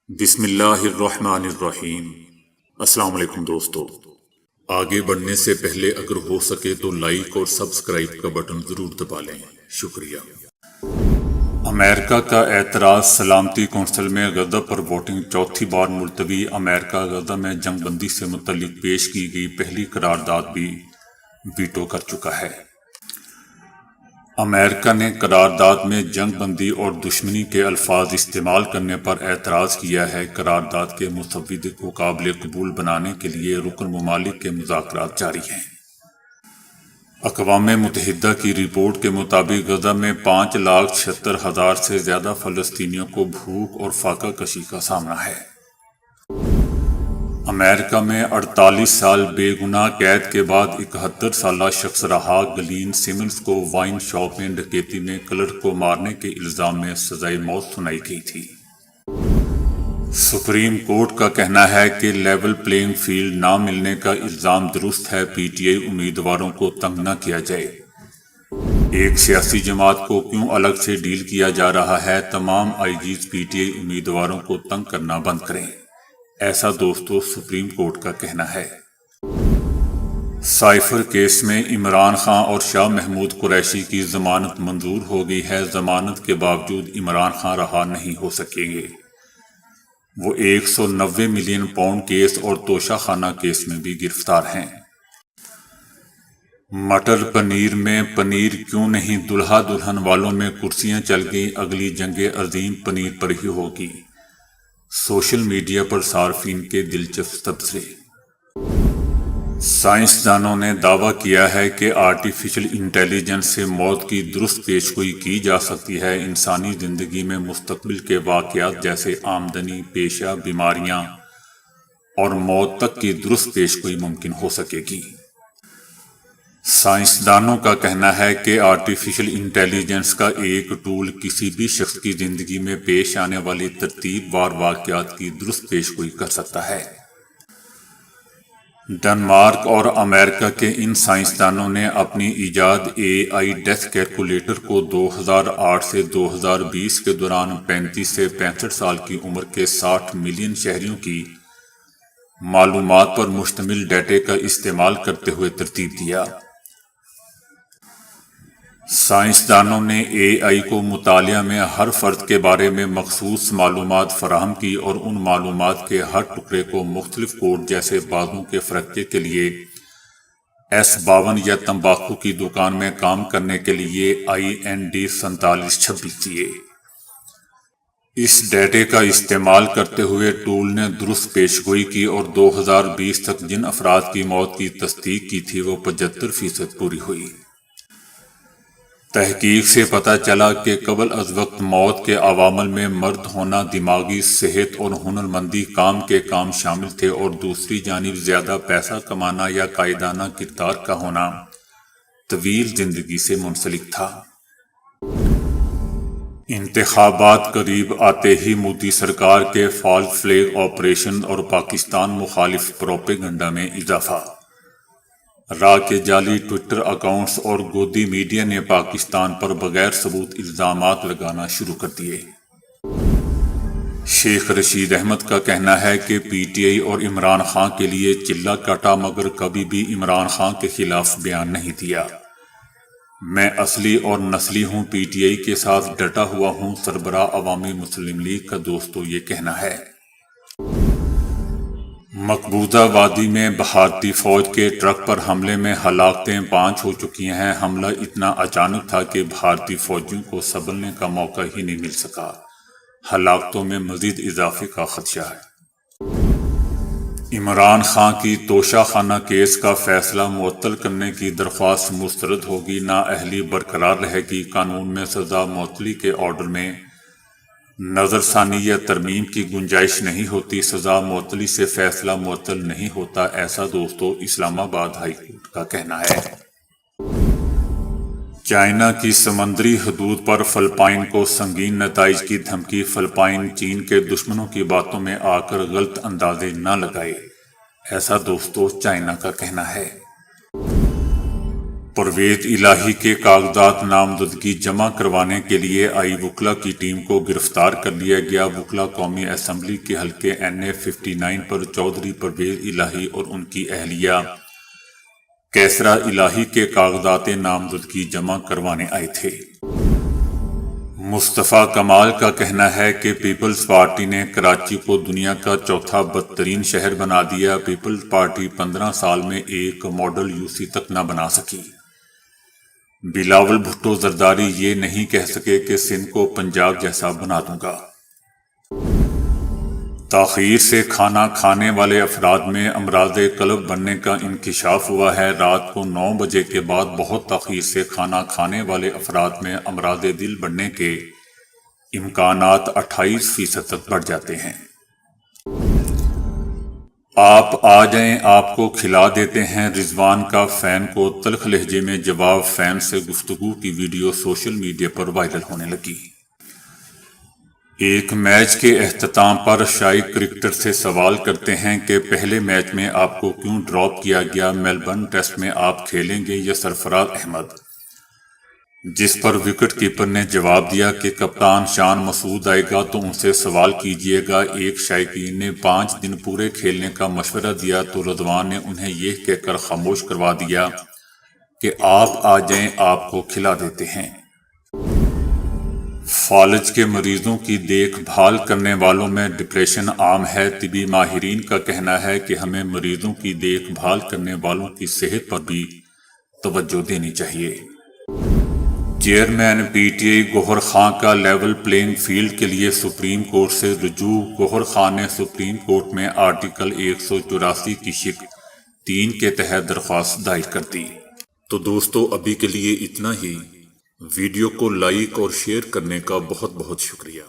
بسم اللہ الرحمن الرحیم۔ السلام علیکم دوستو، آگے بڑھنے سے پہلے اگر ہو سکے تو لائک اور سبسکرائب کا بٹن ضرور دبا لیں، شکریہ۔ امریکہ کا اعتراض، سلامتی کونسل میں غزہ پر ووٹنگ چوتھی بار ملتوی۔ امریکہ غزہ میں جنگ بندی سے متعلق پیش کی گئی پہلی قرارداد بھی ویٹو کر چکا ہے۔ امریکہ نے قرارداد میں جنگ بندی اور دشمنی کے الفاظ استعمال کرنے پر اعتراض کیا ہے۔ قرارداد کے مسودے کو قابل قبول بنانے کے لیے رکن ممالک کے مذاکرات جاری ہیں۔ اقوام متحدہ کی رپورٹ کے مطابق غزہ میں 5,76,000 سے زیادہ فلسطینیوں کو بھوک اور فاقہ کشی کا سامنا ہے۔ امریکہ میں 48 سال بے گناہ قید کے بعد 71 سالہ شخص رہا گلین سمنز کو وائن شاپ میں ڈکیتی میں کلرک کو مارنے کے الزام میں سزائے موت سنائی گئی تھی۔ سپریم کورٹ کا کہنا ہے کہ لیول پلینگ فیلڈ نہ ملنے کا الزام درست ہے، پی ٹی آئی امیدواروں کو تنگ نہ کیا جائے۔ ایک سیاسی جماعت کو کیوں الگ سے ڈیل کیا جا رہا ہے؟ تمام آئی جیز پی ٹی آئی امیدواروں کو تنگ کرنا بند کریں، ایسا دوستو سپریم کورٹ کا کہنا ہے۔ سائفر کیس میں عمران خان اور شاہ محمود قریشی کی ضمانت منظور ہو گئی ہے۔ ضمانت کے باوجود عمران خان رہا نہیں ہو سکیں گے۔ وہ 190 ملین پاؤنڈ کیس اور توشہ خانہ کیس میں بھی گرفتار ہیں۔ مٹر پنیر میں پنیر کیوں نہیں؟ دلہا دلہن والوں میں کرسیاں چل گئیں، اگلی جنگ عظیم پنیر پر ہی ہوگی۔ سوشل میڈیا پر صارفین کے دلچسپ تبصرے۔ سائنسدانوں نے دعویٰ کیا ہے کہ آرٹیفیشل انٹیلیجنس سے موت کی درست پیشگوئی کی جا سکتی ہے۔ انسانی زندگی میں مستقبل کے واقعات جیسے آمدنی، پیشہ، بیماریاں اور موت تک کی درست پیشگوئی ممکن ہو سکے گی۔ سائنسدانوں کا کہنا ہے کہ آرٹیفیشل انٹیلیجنس کا ایک ٹول کسی بھی شخص کی زندگی میں پیش آنے والی ترتیب وار واقعات کی درست پیشگوئی کر سکتا ہے۔ ڈنمارک اور امریکہ کے ان سائنسدانوں نے اپنی ایجاد اے آئی ڈیتھ کیلکولیٹر کو 2008 سے 2020 کے دوران 35 سے 65 سال کی عمر کے 60 ملین شہریوں کی معلومات پر مشتمل ڈیٹا کا استعمال کرتے ہوئے ترتیب دیا۔ سائنسدانوں نے اے آئی کو مطالعہ میں ہر فرد کے بارے میں مخصوص معلومات فراہم کی اور ان معلومات کے ہر ٹکڑے کو مختلف کوڈ جیسے بازوں کے فرقے کے لیے S52 یا تمباکو کی دکان میں کام کرنے کے لیے IND 4726 دیے۔ اس ڈیٹا کا استعمال کرتے ہوئے ٹول نے درست پیشگوئی کی اور 2020 تک جن افراد کی موت کی تصدیق کی تھی وہ 75% پوری ہوئی۔ تحقیق سے پتہ چلا کہ قبل از وقت موت کے عوامل میں مرد ہونا، دماغی صحت اور ہنرمندی کے کام شامل تھے، اور دوسری جانب زیادہ پیسہ کمانا یا قائدانہ کردار کا ہونا طویل زندگی سے منسلک تھا۔ انتخابات قریب آتے ہی مودی سرکار کے فالس فلیگ آپریشن اور پاکستان مخالف پروپیگنڈا میں اضافہ۔ را کے جعلی ٹویٹر اکاؤنٹس اور گودی میڈیا نے پاکستان پر بغیر ثبوت الزامات لگانا شروع کر دیے۔ شیخ رشید احمد کا کہنا ہے کہ پی ٹی آئی اور عمران خان کے لیے چلہ کاٹا مگر کبھی بھی عمران خان کے خلاف بیان نہیں دیا۔ میں اصلی اور نسلی ہوں، پی ٹی آئی کے ساتھ ڈٹا ہوا ہوں، سربراہ عوامی مسلم لیگ کا دوستو یہ کہنا ہے۔ مقبوضہ وادی میں بھارتی فوج کے ٹرک پر حملے میں ہلاکتیں 5 ہو چکی ہیں۔ حملہ اتنا اچانک تھا کہ بھارتی فوجیوں کو سنبھلنے کا موقع ہی نہیں مل سکا۔ ہلاکتوں میں مزید اضافے کا خدشہ ہے۔ عمران خان کی توشہ خانہ کیس کا فیصلہ معطل کرنے کی درخواست مسترد ہوگی، نااہلی برقرار رہے گی۔ قانون میں سزا معطلی کے آرڈر میں نظر ثانی یا ترمیم کی گنجائش نہیں ہوتی، سزا معطلی سے فیصلہ معطل نہیں ہوتا، ایسا دوستو اسلام آباد ہائی کورٹ کا کہنا ہے۔ چائنا کی سمندری حدود پر فلپائن کو سنگین نتائج کی دھمکی، فلپائن چین کے دشمنوں کی باتوں میں آ کر غلط اندازے نہ لگائے، ایسا دوستو چائنا کا کہنا ہے۔ پرویز الہی کے کاغذات نامزدگی جمع کروانے کے لیے آئی وکلا کی ٹیم کو گرفتار کر لیا گیا۔ وکلا قومی اسمبلی کے حلقے NA 59 پر چودھری پرویز الہی اور ان کی اہلیہ کیسرا الہی کے کاغذات نامزدگی جمع کروانے آئے تھے۔ مصطفیٰ کمال کا کہنا ہے کہ پیپلز پارٹی نے کراچی کو دنیا کا چوتھا بدترین شہر بنا دیا۔ پیپلز پارٹی 15 سال میں ایک ماڈل UC تک نہ بنا سکی۔ بلاول بھٹو زرداری یہ نہیں کہہ سکے کہ سندھ کو پنجاب جیسا بنا دوں گا۔ تاخیر سے کھانا کھانے والے افراد میں امراض قلب بننے کا انکشاف ہوا ہے۔ رات کو 9 بجے کے بعد بہت تاخیر سے کھانا کھانے والے افراد میں امراض دل بڑھنے کے امکانات 28% تک بڑھ جاتے ہیں۔ آپ آ جائیں آپ کو کھلا دیتے ہیں، رضوان کا فین کو تلخ لہجے میں جواب۔ فین سے گفتگو کی ویڈیو سوشل میڈیا پر وائرل ہونے لگی۔ ایک میچ کے اختتام پر شائق کرکٹر سے سوال کرتے ہیں کہ پہلے میچ میں آپ کو کیوں ڈراپ کیا گیا؟ میلبرن ٹیسٹ میں آپ کھیلیں گے یا سرفراز احمد؟ جس پر وکٹ کیپر نے جواب دیا کہ کپتان شان مسعود آئے گا تو ان سے سوال کیجیے گا۔ ایک شائقین نے 5 دن پورے کھیلنے کا مشورہ دیا تو رضوان نے انہیں یہ کہہ کر خاموش کروا دیا کہ آپ آ جائیں آپ کو کھلا دیتے ہیں۔ فالج کے مریضوں کی دیکھ بھال کرنے والوں میں ڈپریشن عام ہے۔ طبی ماہرین کا کہنا ہے کہ ہمیں مریضوں کی دیکھ بھال کرنے والوں کی صحت پر بھی توجہ دینی چاہیے۔ چیئرمین PTI گوہر خان کا لیول پلینگ فیلڈ کے لیے سپریم کورٹ سے رجوع۔ گوہر خان نے سپریم کورٹ میں آرٹیکل 184 کی شق 3 کے تحت درخواست دائر کر دی۔ تو دوستو ابھی کے لیے اتنا ہی۔ ویڈیو کو لائک اور شیئر کرنے کا بہت بہت شکریہ۔